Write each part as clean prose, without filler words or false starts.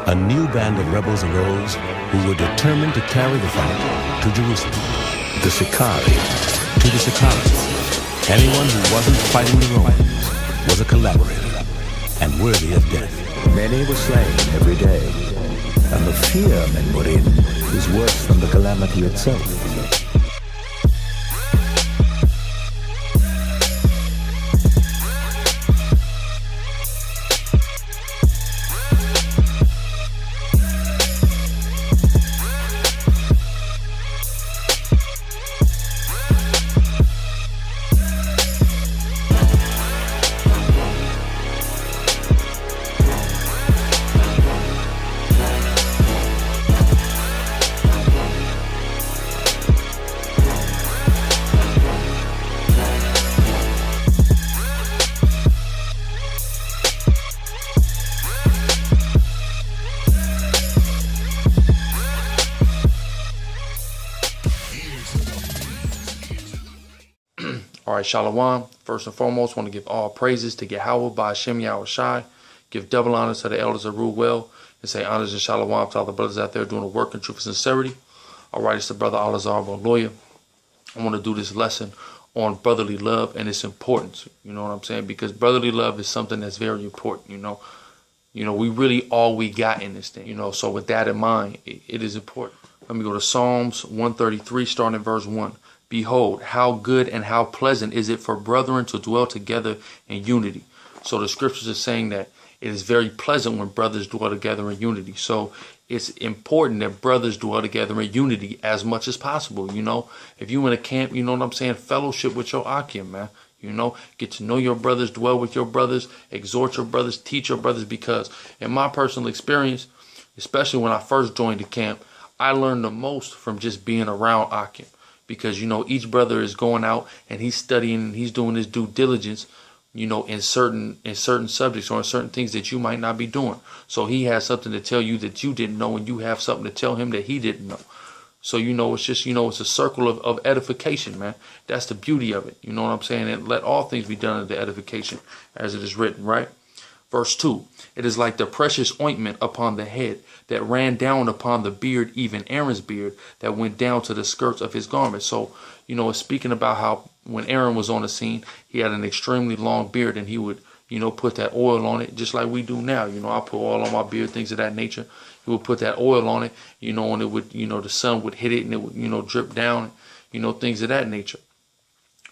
a new band of rebels arose who were determined to carry the fight to Jerusalem. The Sicarii. To the Sicarii, anyone who wasn't fighting the Romans was a collaborator and worthy of death. Many were slain every day, and the fear men were in is worse than the calamity itself. All right, Shalom. First and foremost, want to give all praises to Yahweh by Hashem Yahushai. Give double honors to the elders that rule well, and say honors and Shalom to all the brothers out there doing the work in truth and sincerity. All right, it's the brother Alazar Lawyer. I want to do this lesson on brotherly love and its importance. You know what I'm saying? Because brotherly love is something that's very important. You know, we really all we got in this thing. You know, so with that in mind, it is important. Let me go to Psalms 133, starting at verse 1. Behold, how good and how pleasant is it for brethren to dwell together in unity. So the scriptures are saying that it is very pleasant when brothers dwell together in unity. So it's important that brothers dwell together in unity as much as possible. You know, if you in a camp, you know what I'm saying, fellowship with your Akim, man. You know, get to know your brothers, dwell with your brothers, exhort your brothers, teach your brothers, because in my personal experience, especially when I first joined the camp, I learned the most from just being around Akim. Because, you know, each brother is going out and he's studying and he's doing his due diligence, you know, in certain subjects or in certain things that you might not be doing. So he has something to tell you that you didn't know, and you have something to tell him that he didn't know. So, you know, it's just, you know, it's a circle of edification, man. That's the beauty of it. You know what I'm saying? And let all things be done unto edification, as it is written, right? Verse 2, it is like the precious ointment upon the head that ran down upon the beard, even Aaron's beard, that went down to the skirts of his garment. So, you know, it's speaking about how when Aaron was on the scene, he had an extremely long beard, and he would, you know, put that oil on it just like we do now. You know, I put oil on my beard, things of that nature. He would put that oil on it, you know, and it would, you know, the sun would hit it and it would, you know, drip down, you know, things of that nature.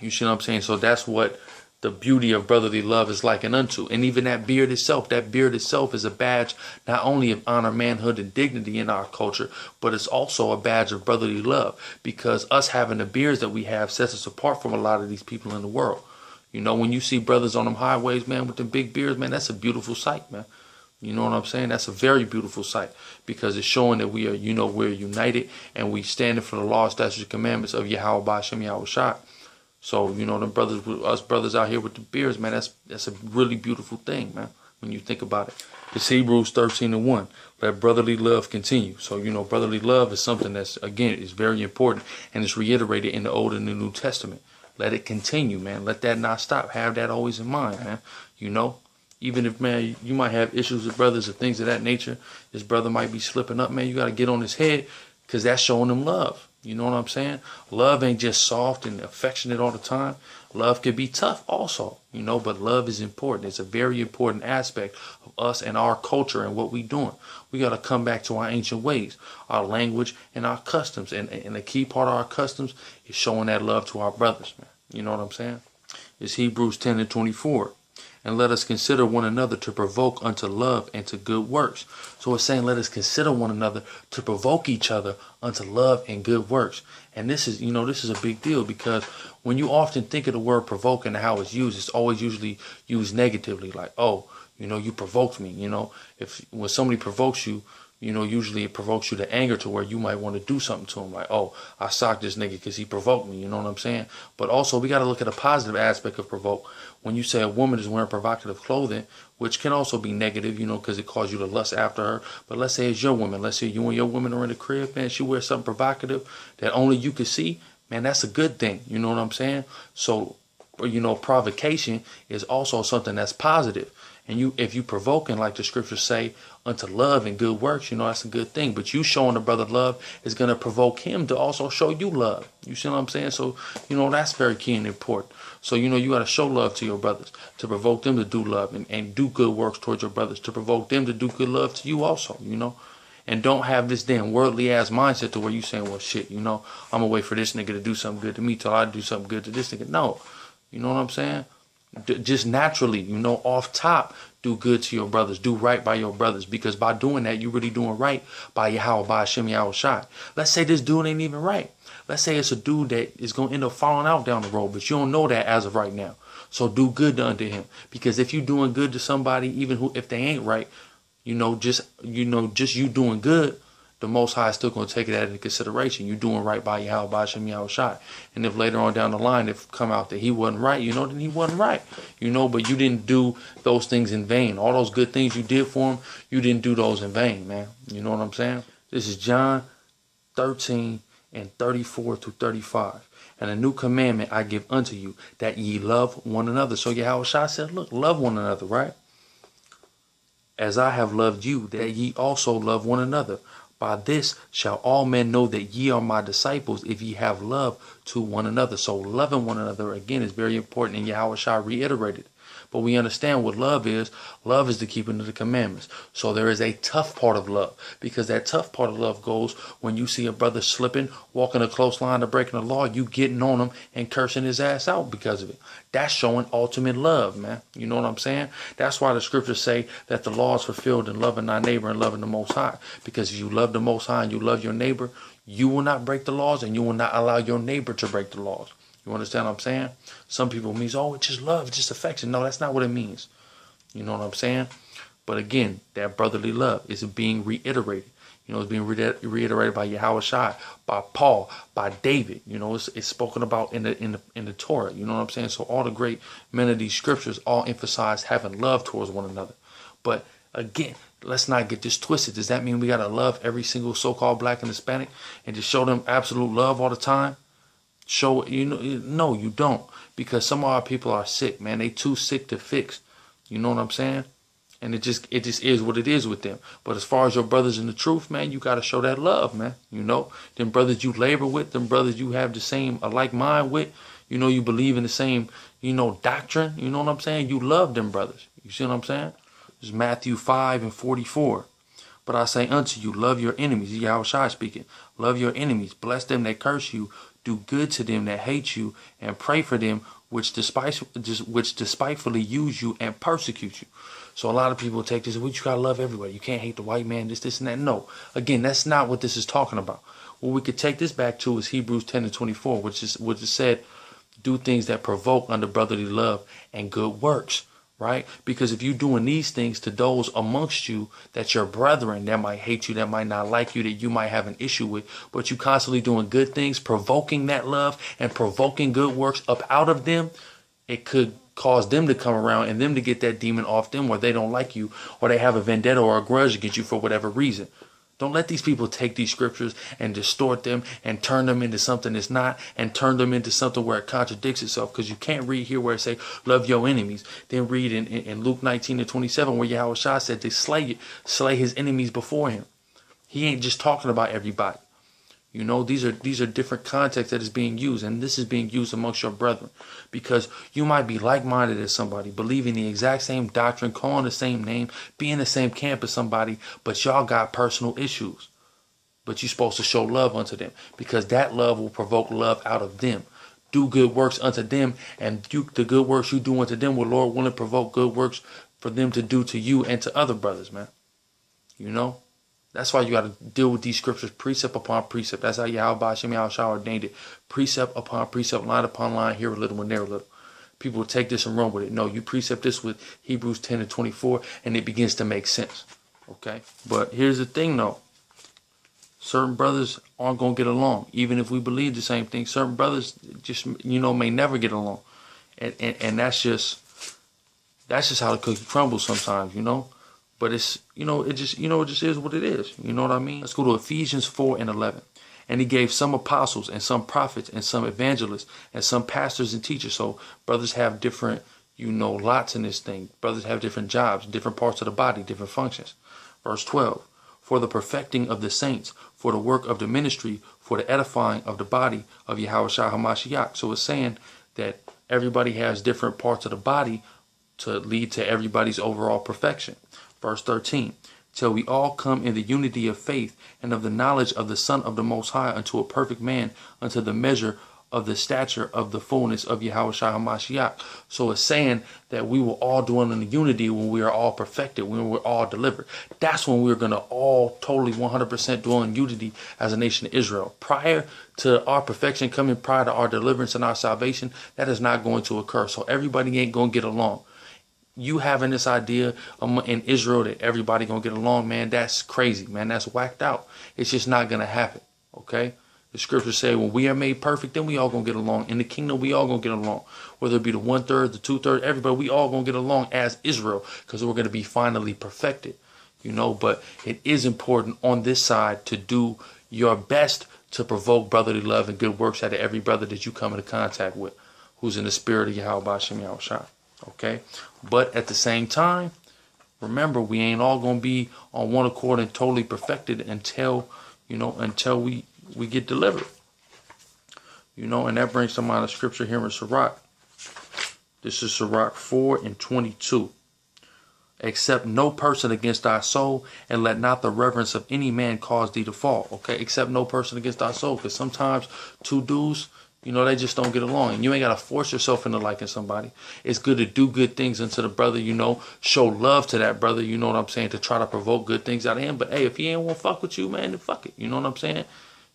You see what I'm saying? So that's what the beauty of brotherly love is likened unto. And even that beard itself is a badge not only of honor, manhood, and dignity in our culture, but it's also a badge of brotherly love, because us having the beards that we have sets us apart from a lot of these people in the world. You know, when you see brothers on them highways, man, with them big beards, man, that's a beautiful sight, man. You know what I'm saying? That's a very beautiful sight, because it's showing that we are, you know, we're united and we standing for the law, statutes, and commandments of Yahweh by Hashem Yahushai. So, you know, them brothers, us brothers out here with the beards, man, that's a really beautiful thing, man, when you think about it. It's Hebrews 13:1. Let brotherly love continue. So, you know, brotherly love is something that's, again, is very important, and it's reiterated in the Old and the New Testament. Let it continue, man. Let that not stop. Have that always in mind, man. You know, even if, man, you might have issues with brothers or things of that nature, this brother might be slipping up, man, you got to get on his head, because that's showing him love. You know what I'm saying? Love ain't just soft and affectionate all the time. Love can be tough also, you know, but love is important. It's a very important aspect of us and our culture and what we doing. We got to come back to our ancient ways, our language and our customs. And the key part of our customs is showing that love to our brothers, man. You know what I'm saying? It's Hebrews 10:24. And let us consider one another to provoke unto love and to good works. So it's saying let us consider one another to provoke each other unto love and good works. And this is, you know, this is a big deal, because when you often think of the word provoke and how it's used, it's always usually used negatively, like, oh, you know, you provoked me. You know, when somebody provokes you, you know, usually it provokes you to anger to where you might want to do something to him. Like, oh, I socked this nigga because he provoked me. You know what I'm saying? But also we got to look at a positive aspect of provoke. When you say a woman is wearing provocative clothing, which can also be negative, you know, because it causes you to lust after her. But let's say it's your woman. Let's say you and your woman are in the crib, man. She wears something provocative that only you can see. Man, that's a good thing. You know what I'm saying? So provocation is also something that's positive. And if you provoking, like the scriptures say, unto love and good works, that's a good thing. But you showing the brother love is going to provoke him to also show you love. You see what I'm saying? So, that's very key and important. So, you got to show love to your brothers, to provoke them to do love and do good works towards your brothers, to provoke them to do good love to you also, And don't have this damn worldly ass mindset to where you saying, well, shit, I'm going to wait for this nigga to do something good to me till I do something good to this nigga. No. You know what I'm saying? Just naturally, off top, do good to your brothers. Do right by your brothers. Because by doing that, you're really doing right by Yahweh, by Hashem Yahweh Shai. Let's say this dude ain't even right. Let's say it's a dude that is going to end up falling out down the road. But you don't know that as of right now. So do good unto him. Because if you're doing good to somebody, even if they ain't right, just you doing good, the Most High is still going to take it into consideration. You're doing right by Yahweh, by Hashem Yahweh Shai. And if later on down the line, if come out that he wasn't right, then he wasn't right. But you didn't do those things in vain. All those good things you did for him, you didn't do those in vain, man. You know what I'm saying? This is John 13 and 34 to 35. And a new commandment I give unto you, that ye love one another. So Yahweh Shai said, look, love one another, right? As I have loved you, that ye also love one another. By this shall all men know that ye are my disciples, if ye have love to one another. So loving one another, again, is very important, and Yahweh Shai reiterated. But we understand what love is. Love is the keeping of the commandments. So there is a tough part of love, because that tough part of love goes when you see a brother slipping, walking a close line to breaking the law, you getting on him and cursing his ass out because of it. That's showing ultimate love, man. You know what I'm saying? That's why the scriptures say that the law is fulfilled in loving thy neighbor and loving the Most High. Because if you love the Most High and you love your neighbor, you will not break the laws, and you will not allow your neighbor to break the laws. You understand what I'm saying? Some people means, oh, it's just love, it's just affection. No, that's not what it means. You know what I'm saying? But again, that brotherly love is being reiterated. It's being reiterated by Yahweh Shai, by Paul, by David. It's spoken about in the Torah. You know what I'm saying? So all the great men of these scriptures all emphasize having love towards one another. But again, let's not get this twisted. Does that mean we got to love every single so-called black and Hispanic and just show them absolute love all the time? No, you don't, because some of our people are sick, man. They too sick to fix. You know what I'm saying? And it just is what it is with them. But as far as your brothers in the truth, man, you got to show that love, man. Them brothers you labor with, them brothers you have the same like mind with, you believe in the same, doctrine. You know what I'm saying? You love them brothers. You see what I'm saying? It's Matthew 5 and 44. But I say unto you, love your enemies. Yahweh Shai speaking. Love your enemies. Bless them that curse you. Do good to them that hate you, and pray for them which despitefully use you and persecute you. So a lot of people take this, well, you gotta love everybody. You can't hate the white man, this, and that. No. Again, that's not what this is talking about. What we could take this back to is Hebrews 10 and 24, which is said, do things that provoke unto brotherly love and good works. Right? Because if you're doing these things to those amongst you that your brethren that might hate you, that might not like you, that you might have an issue with, but you constantly doing good things, provoking that love and provoking good works up out of them, it could cause them to come around and them to get that demon off them, where they don't like you, or they have a vendetta or a grudge against you for whatever reason. Don't let these people take these scriptures and distort them and turn them into something it's not, and turn them into something where it contradicts itself. Because you can't read here where it say, love your enemies. Then read in Luke 19 and 27 where Yahweh Shai said to slay his enemies before him. He ain't just talking about everybody. These are different contexts that is being used, and this is being used amongst your brethren, because you might be like-minded as somebody, believing the exact same doctrine, calling the same name, be in the same camp as somebody, but y'all got personal issues. But you're supposed to show love unto them, because that love will provoke love out of them. Do good works unto them, and the good works you do unto them will, Lord willing, provoke good works for them to do to you and to other brothers, man. That's why you got to deal with these scriptures precept upon precept. That's how Yahweh Hashem Yahweh Shai ordained it. Precept upon precept, line upon line, here a little and there a little. People will take this and run with it. No, you precept this with Hebrews 10 and 24, and it begins to make sense. Okay? But here's the thing, though. Certain brothers aren't going to get along. Even if we believe the same thing, certain brothers just, may never get along. And that's just how the cookie crumbles sometimes, But it's, it just is what it is. You know what I mean? Let's go to Ephesians 4 and 11. And he gave some apostles and some prophets and some evangelists and some pastors and teachers. So brothers have different, lots in this thing. Brothers have different jobs, different parts of the body, different functions. Verse 12, for the perfecting of the saints, for the work of the ministry, for the edifying of the body of Yahushua HaMashiach. So it's saying that everybody has different parts of the body to lead to everybody's overall perfection. Verse 13, till we all come in the unity of faith and of the knowledge of the Son of the Most High, unto a perfect man, unto the measure of the stature of the fullness of Yahushua HaMashiach. So it's saying that we will all dwell in the unity when we are all perfected, when we're all delivered. That's when we're going to all totally 100% dwell in unity as a nation of Israel. Prior to our perfection coming, prior to our deliverance and our salvation, that is not going to occur. So everybody ain't going to get along. You having this idea in Israel that everybody going to get along, man, that's crazy, man. That's whacked out. It's just not going to happen, okay? The scriptures say when we are made perfect, then we all going to get along. In the kingdom, we all going to get along. Whether it be the 1/3, the 2/3, everybody, we all going to get along as Israel because we're going to be finally perfected, But it is important on this side to do your best to provoke brotherly love and good works out of every brother that you come into contact with who's in the spirit of Yahweh Bashem Yahushua. Okay? But at the same time, remember, we ain't all going to be on one accord and totally perfected until we get delivered. And that brings to mind a scripture here in Sirach. This is Sirach 4:22. Accept no person against thy soul, and let not the reverence of any man cause thee to fall. Okay, accept no person against thy soul, because sometimes two dudes, they just don't get along. And you ain't got to force yourself into liking somebody. It's good to do good things unto the brother, show love to that brother, you know what I'm saying, to try to provoke good things out of him. But hey, if he ain't want to fuck with you, man, then fuck it. You know what I'm saying?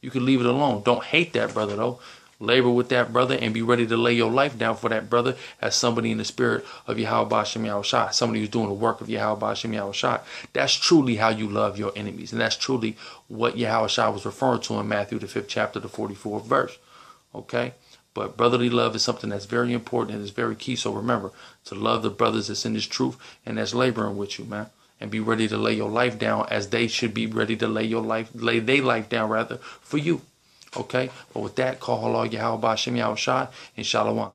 You can leave it alone. Don't hate that brother, though. Labor with that brother and be ready to lay your life down for that brother as somebody in the spirit of Yahweh Bashem Yahushua, somebody who's doing the work of Yahweh Bashem Yahushua. That's truly how you love your enemies. And that's truly what Yahushua was referring to in Matthew, the 5th chapter, the 44th verse. Okay? But brotherly love is something that's very important and is very key. So remember to love the brothers that's in this truth and that's laboring with you, man. And be ready to lay your life down as they should be ready to lay their life down, rather, for you. Okay? But with that, call Allah Yahweh Bashem Yahushua and Shalom.